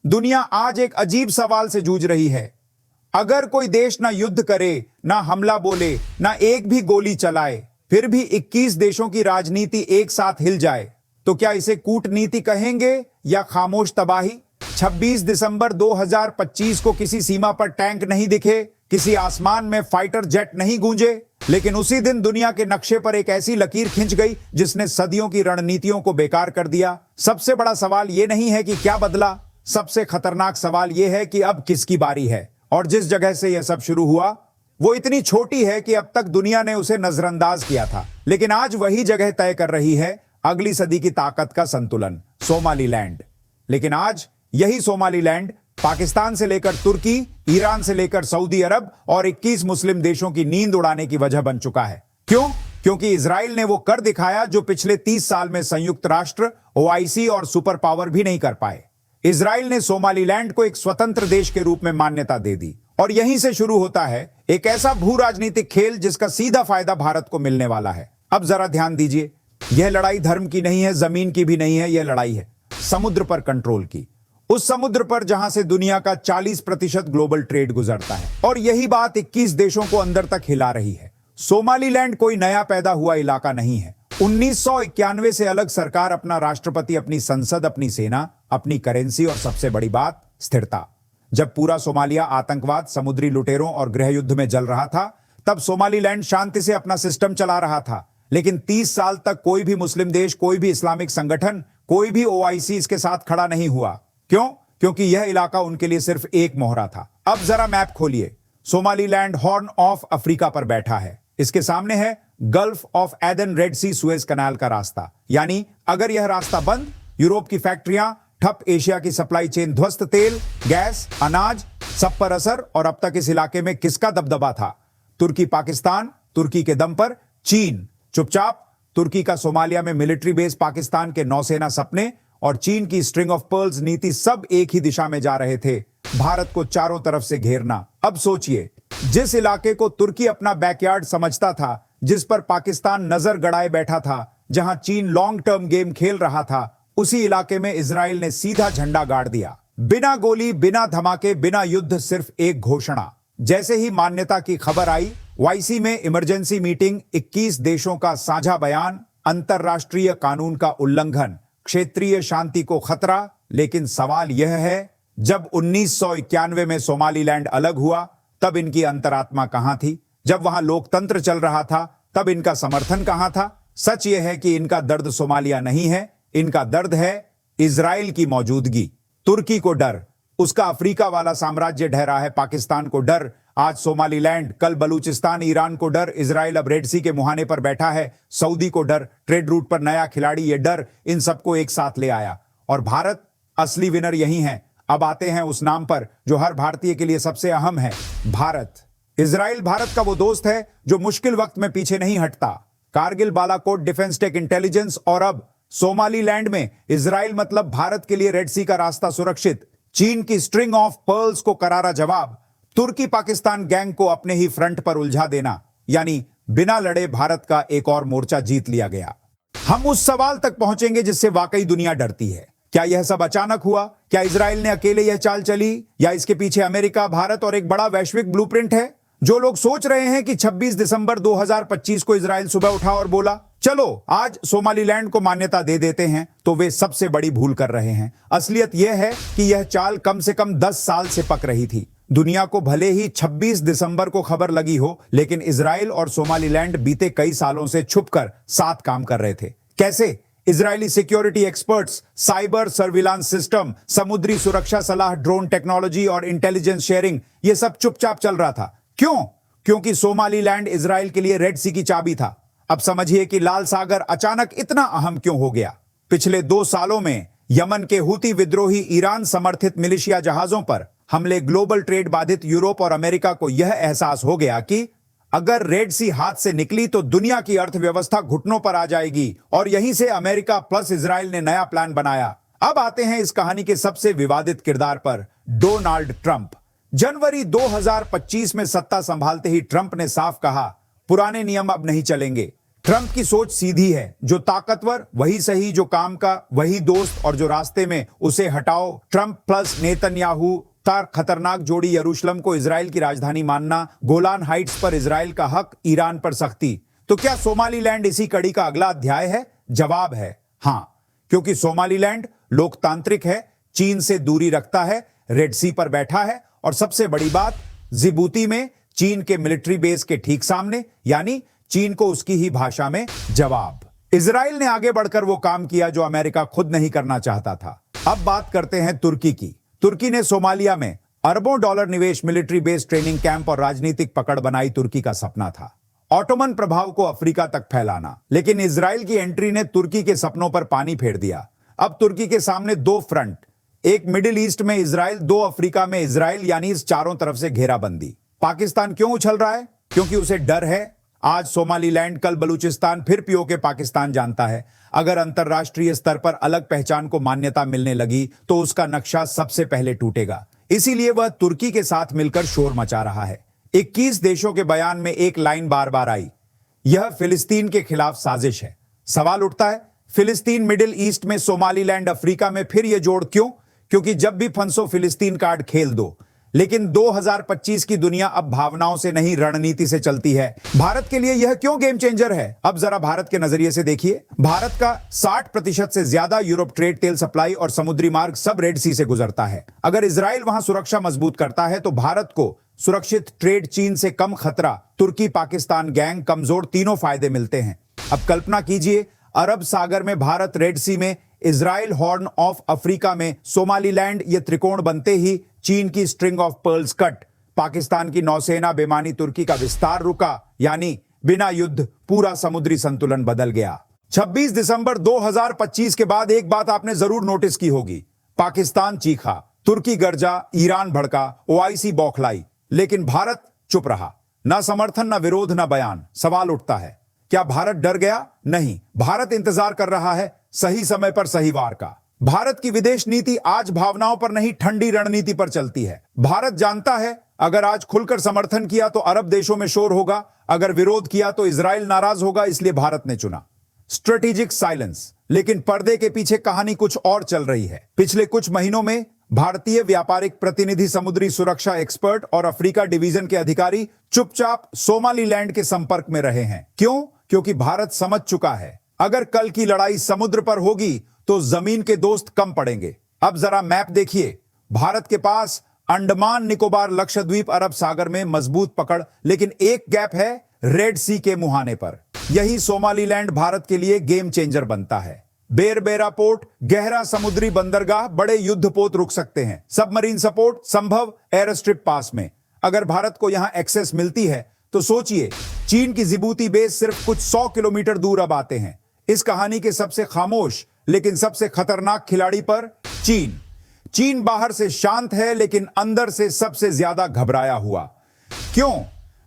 दुनिया आज एक अजीब सवाल से जूझ रही है। अगर कोई देश ना युद्ध करे, ना हमला बोले, ना एक भी गोली चलाए, फिर भी 21 देशों की राजनीति एक साथ हिल जाए, तो क्या इसे कूटनीति कहेंगे या खामोश तबाही? 26 दिसंबर 2025 को किसी सीमा पर टैंक नहीं दिखे, किसी आसमान में फाइटर जेट नहीं गूंजे, लेकिन उसी दिन दुनिया के नक्शे पर एक ऐसी लकीर खिंच गई जिसने सदियों की रणनीतियों को बेकार कर दिया। सबसे बड़ा सवाल यह नहीं है कि क्या बदला, सबसे खतरनाक सवाल यह है कि अब किसकी बारी है। और जिस जगह से यह सब शुरू हुआ वो इतनी छोटी है कि अब तक दुनिया ने उसे नजरअंदाज किया था, लेकिन आज वही जगह तय कर रही है अगली सदी की ताकत का संतुलन, सोमालीलैंड। लेकिन आज यही सोमालीलैंड पाकिस्तान से लेकर तुर्की, ईरान से लेकर सऊदी अरब और 21 मुस्लिम देशों की नींद उड़ाने की वजह बन चुका है। क्यों? क्योंकि इजराइल ने वो कर दिखाया जो पिछले 30 साल में संयुक्त राष्ट्र, ओआईसी और सुपर पावर भी नहीं कर पाए। इजराइल ने सोमालीलैंड को एक स्वतंत्र देश के रूप में मान्यता दे दी। और यहीं से शुरू होता है एक ऐसा भू राजनीतिक खेल जिसका सीधा फायदा भारत को मिलने वाला है। अब जरा ध्यान दीजिए, यह लड़ाई धर्म की नहीं है, जमीन की भी नहीं है, यह लड़ाई है समुद्र पर कंट्रोल की। उस समुद्र पर जहां से दुनिया का 40% ग्लोबल ट्रेड गुजरता है। और यही बात 21 देशों को अंदर तक हिला रही है। सोमालीलैंड कोई नया पैदा हुआ इलाका नहीं है। 1991 से अलग सरकार, अपना राष्ट्रपति, अपनी संसद, अपनी सेना, अपनी करेंसी और सबसे बड़ी बात स्थिरता। जब पूरा सोमालिया आतंकवाद, समुद्री लुटेरों और गृह युद्ध में जल रहा था, तब सोमालीलैंड शांति से अपना सिस्टम चला रहा था। लेकिन 30 साल तक कोई भी मुस्लिम देश, कोई भी इस्लामिक संगठन, कोई भी ओआईसी इसके साथ खड़ा नहीं हुआ। क्यों? क्योंकि यह इलाका उनके लिए सिर्फ एक मोहरा था। अब जरा मैप खोलिए। सोमालीलैंड हॉर्न ऑफ अफ्रीका पर बैठा है। इसके सामने है gulf of Aden, red sea, Suez canal का रास्ता। यानी अगर यह रास्ता बंद, यूरोप की फैक्ट्रियां ठप, एशिया की सप्लाई चेन ध्वस्त, तेल, गैस, अनाज सब पर असर। और अब तक इस इलाके में किसका दबदबा था? तुर्की पाकिस्तान, तुर्की के दम पर चीन चुपचाप। तुर्की का सोमालिया में मिलिट्री बेस, पाकिस्तान के नौसेना सपने और चीन की स्ट्रिंग ऑफ पर्ल्स नीति सब एक ही दिशा में जा रहे थे, भारत को चारों तरफ से घेरना। अब सोचिए, जिस इलाके को तुर्की अपना बैकयार्ड समझता था, जिस पर पाकिस्तान नजर गड़ाए बैठा था, जहां चीन लॉन्ग टर्म गेम खेल रहा था, उसी इलाके में इजराइल ने सीधा झंडा गाड़ दिया। बिना गोली, बिना धमाके, बिना युद्ध, सिर्फ एक घोषणा। जैसे ही मान्यता की खबर आई, वाईसी में इमरजेंसी मीटिंग, 21 देशों का साझा बयान, अंतरराष्ट्रीय कानून का उल्लंघन, क्षेत्रीय शांति को खतरा। लेकिन सवाल यह है, जब 1991 में सोमालीलैंड अलग हुआ, तब इनकी अंतरात्मा कहां थी? जब वहां लोकतंत्र चल रहा था, तब इनका समर्थन कहां था? सच यह है कि इनका दर्द सोमालिया नहीं है, इनका दर्द है इजराइल की मौजूदगी। तुर्की को डर, उसका अफ्रीका वाला साम्राज्य ढह है। पाकिस्तान को डर, आज सोमालीलैंड, कल बलूचिस्तान। ईरान को डर, इजराइल अब रेड सी के मुहाने पर बैठा है। सऊदी को डर, ट्रेड रूट पर नया खिलाड़ी। ये डर इन सबको एक साथ ले आया। और भारत, असली विनर यही है। अब आते हैं उस नाम पर जो हर भारतीय के लिए सबसे अहम है, भारत। इजराइल भारत का वो दोस्त है जो मुश्किल वक्त में पीछे नहीं हटता। Kargil, Balakot, defence tech, intelligence और अब सोमालीलैंड में इजराइल, मतलब भारत के लिए रेड सी का रास्ता सुरक्षित। चीन की स्ट्रिंग ऑफ पर्ल्स को करारा जवाब। तुर्की पाकिस्तान गैंग को अपने ही फ्रंट पर उलझा देना। यानी बिना लड़े भारत का एक और मोर्चा जीत लिया गया। हम उस सवाल तक पहुंचेंगे जिससे वाकई दुनिया डरती है। क्या यह सब अचानक हुआ? क्या इजराइल ने अकेले यह चाल चली, या इसके पीछे अमेरिका, भारत और एक बड़ा वैश्विक ब्लूप्रिंट है? जो लोग सोच रहे हैं कि 26 दिसंबर 2025 को इजराइल सुबह उठा और बोला चलो आज सोमालीलैंड को मान्यता दे देते हैं, तो वे सबसे बड़ी भूल कर रहे हैं। असलियत यह है कि यह चाल कम से कम 10 साल से पक रही थी। दुनिया को भले ही 26 दिसंबर को खबर लगी हो, लेकिन इजराइल और सोमालीलैंड बीते कई सालों से छुपकर साथ काम कर रहे थे। कैसे? Israeli security experts, cyber surveillance system, समुद्री सुरक्षा सलाह, ड्रोन टेक्नोलॉजी और इंटेलिजेंस शेयरिंग, यह सब चुपचाप चल रहा था। क्यों? क्योंकि सोमालीलैंड इजराइल के लिए रेड सी की चाबी था। अब समझिए कि लाल सागर अचानक इतना अहम क्यों हो गया। पिछले 2 सालों में यमन के हूती विद्रोही, ईरान समर्थित मिलिशिया जहाजों पर हमले, ग्लोबल ट्रेड बाधित यूरोप और अमेरिका को यह एहसास हो गया कि अगर रेड सी हाथ से निकली तो दुनिया की अर्थव्यवस्था घुटनों पर आ जाएगी। और यहीं से अमेरिका प्लस इजराइल ने नया प्लान बनाया। अब आते हैं इस कहानी के सबसे विवादित किरदार पर, डोनाल्ड ट्रंप। जनवरी 2025 में सत्ता संभालते ही ट्रंप ने साफ कहा, पुराने नियम अब नहीं चलेंगे। ट्रंप की सोच सीधी है, जो ताकतवर वही सही, जो काम का वही दोस्त, और जो रास्ते में उसे हटाओ। ट्रंप प्लस नेतन्याहू का खतरनाक जोड़ी, यरूशलेम को इजराइल की राजधानी मानना, गोलान हाइट्स पर इजराइल का हक, ईरान पर सख्ती। तो क्या सोमालीलैंड इसी कड़ी का अगला अध्याय है? जवाब है हां, क्योंकि सोमालीलैंड लोकतांत्रिक है, चीन से दूरी रखता है, रेड सी पर बैठा है, और सबसे बड़ी बात, जिबूती में चीन के मिलिट्री बेस के ठीक सामने, यानी चीन को उसकी ही भाषा में जवाब। इजराइल ने आगे बढ़कर वो काम किया जो अमेरिका खुद नहीं करना चाहता था। अब बात करते हैं तुर्की की। तुर्की ने सोमालिया में अरबों डॉलर निवेश, मिलिट्री बेस, ट्रेनिंग कैंप और राजनीतिक पकड़ बनाई। तुर्की का सपना था ऑटोमन प्रभाव को अफ्रीका तक फैलाना, लेकिन इजराइल की एंट्री ने तुर्की के सपनों पर पानी फेर दिया। अब तुर्की के सामने दो फ्रंट, एक मिडिल ईस्ट में इजराइल, दो अफ्रीका में इजराइल, यानी इस चारों तरफ से घेराबंदी। पाकिस्तान क्यों उछल रहा है? क्योंकि उसे डर है, आज सोमालीलैंड, कल बलूचिस्तान, फिर पीओके पाकिस्तान जानता है, अगर अंतरराष्ट्रीय स्तर पर अलग पहचान को मान्यता मिलने लगी तो उसका नक्शा सबसे पहले टूटेगा। इसीलिए वह तुर्की के साथ मिलकर शोर मचा रहा है। 21 देशों के बयान में एक लाइन बार बार आई, यह फिलिस्तीन के खिलाफ साजिश है। सवाल उठता है, फिलिस्तीन मिडिल ईस्ट में, सोमालीलैंड अफ्रीका में, फिर यह जोड़ क्यों? क्योंकि जब भी फंसो फिलिस्तीन कार्ड खेल दो। लेकिन 2025 की दुनिया अब भावनाओं से नहीं, रणनीति से चलती है। भारत के लिए यह क्यों गेम चेंजर है? अब जरा भारत के नजरिए से देखिए। भारत का 60% से ज्यादा यूरोप ट्रेड, तेल सप्लाई और समुद्री मार्ग सब रेड सी से गुजरता है। अगर इजराइल वहां सुरक्षा मजबूत करता है तो भारत को सुरक्षित ट्रेड, चीन से कम खतरा, तुर्की पाकिस्तान गैंग कमजोर, तीनों फायदे मिलते हैं। अब कल्पना कीजिए, अरब सागर में भारत, रेड सी में इजराइल, हॉर्न ऑफ अफ्रीका में सोमालीलैंड, ये त्रिकोण बनते ही चीन की string of pearls cut, Pakistan की नौसेना बेमानी, तुर्की का विस्तार रुका, यानी बिना युद्ध पूरा समुद्री संतुलन बदल गया। 26 दिसंबर 2025 के बाद एक बात आपने जरूर नोटिस की होगी, पाकिस्तान चीखा, तुर्की गरजा, ईरान भड़का, ओआईसी बौखलाई, लेकिन भारत चुप रहा। ना समर्थन, ना विरोध, ना बयान। सवाल उठता है, क्या भारत डर गया? नहीं, भारत इंतजार कर रहा है सही समय पर सही वार का। भारत की विदेश नीति आज भावनाओं पर नहीं, ठंडी रणनीति पर चलती है। भारत जानता है, अगर आज खुलकर समर्थन किया तो अरब देशों में शोर होगा, अगर विरोध किया तो इजराइल नाराज होगा, इसलिए भारत ने चुना स्ट्रेटेजिक साइलेंस। लेकिन पर्दे के पीछे कहानी कुछ और चल रही है। पिछले कुछ महीनों में भारतीय व्यापारिक प्रतिनिधि, समुद्री सुरक्षा एक्सपर्ट और अफ्रीका डिवीजन के अधिकारी चुपचाप सोमालीलैंड के संपर्क में रहे हैं। क्यों? क्योंकि भारत समझ चुका है, अगर कल की लड़ाई समुद्र पर होगी तो जमीन के दोस्त कम पड़ेंगे। अब जरा मैप देखिए, भारत के पास अंडमान निकोबार, लक्षद्वीप, अरब सागर में मजबूत पकड़, लेकिन एक गैप है रेड सी के मुहाने पर। यही सोमालीलैंड भारत के लिए गेम चेंजर बनता है। बेरबेरा पोर्ट, गहरा समुद्री बंदरगाह, बड़े युद्धपोत रुक सकते हैं, सबमरीन सपोर्ट संभव एयर स्ट्रिप पास में। अगर भारत को यहां एक्सेस मिलती है तो सोचिए, चीन की जिबूती बेस सिर्फ कुछ 100 किलोमीटर दूर अब आते हैं। इस कहानी के सबसे खामोश लेकिन सबसे खतरनाक खिलाड़ी पर चीन। चीन बाहर से शांत है लेकिन अंदर से सबसे ज्यादा घबराया हुआ। क्यों?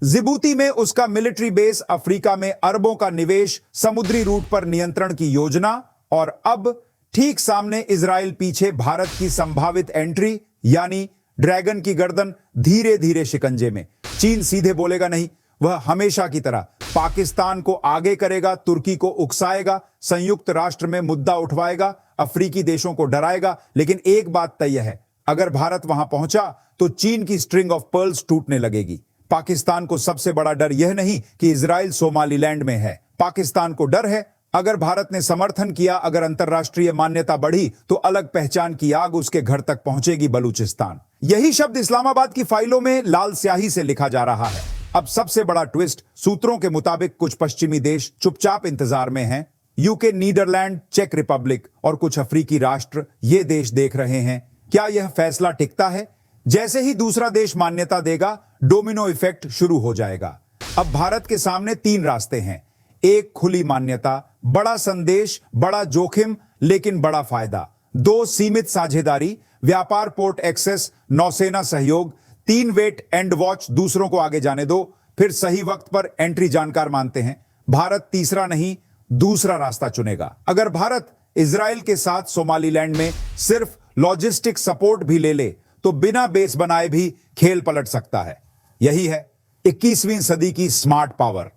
जिबूती में उसका मिलिट्री बेस, अफ्रीका में अरबों का निवेश, समुद्री रूट पर नियंत्रण की योजना, और अब ठीक सामने इजराइल, पीछे भारत की संभावित एंट्री, यानी ड्रैगन की गर्दन धीरे धीरे शिकंजे में। चीन सीधे बोलेगा नहीं, वह हमेशा की तरह पाकिस्तान को आगे करेगा, तुर्की को उकसाएगा, संयुक्त राष्ट्र में मुद्दा उठवाएगा, अफ्रीकी देशों को डराएगा। लेकिन एक बात तय है, अगर भारत वहां पहुंचा तो चीन की स्ट्रिंग ऑफ पर्ल्स टूटने लगेगी। पाकिस्तान को सबसे बड़ा डर यह नहीं कि इजराइल सोमालीलैंड में है, पाकिस्तान को डर है अगर भारत ने समर्थन किया, अगर अंतरराष्ट्रीय मान्यता बढ़ी तो अलग पहचान की आग उसके घर तक पहुंचेगी, बलूचिस्तान। यही शब्द इस्लामाबाद की फाइलों में लाल स्याही से लिखा जा रहा है। अब सबसे बड़ा ट्विस्ट, सूत्रों के मुताबिक कुछ पश्चिमी देश चुपचाप इंतजार में हैं। यूके, नीदरलैंड, चेक रिपब्लिक और कुछ अफ्रीकी राष्ट्र, ये देश देख रहे हैं क्या यह फैसला टिकता है। जैसे ही दूसरा देश मान्यता देगा, डोमिनो इफेक्ट शुरू हो जाएगा। अब भारत के सामने 3 रास्ते हैं। एक, खुली मान्यता, बड़ा संदेश, बड़ा जोखिम लेकिन बड़ा फायदा। 2, सीमित साझेदारी, व्यापार, पोर्ट एक्सेस, नौसेना सहयोग। 3, वेट एंड वॉच, दूसरों को आगे जाने दो, फिर सही वक्त पर एंट्री जानकार मानते हैं। भारत तीसरा नहीं, दूसरा रास्ता चुनेगा। अगर भारत इजराइल के साथ सोमालीलैंड में सिर्फ लॉजिस्टिक सपोर्ट भी ले ले तो बिना बेस बनाए भी खेल पलट सकता है। यही है 21वीं सदी की स्मार्ट पावर।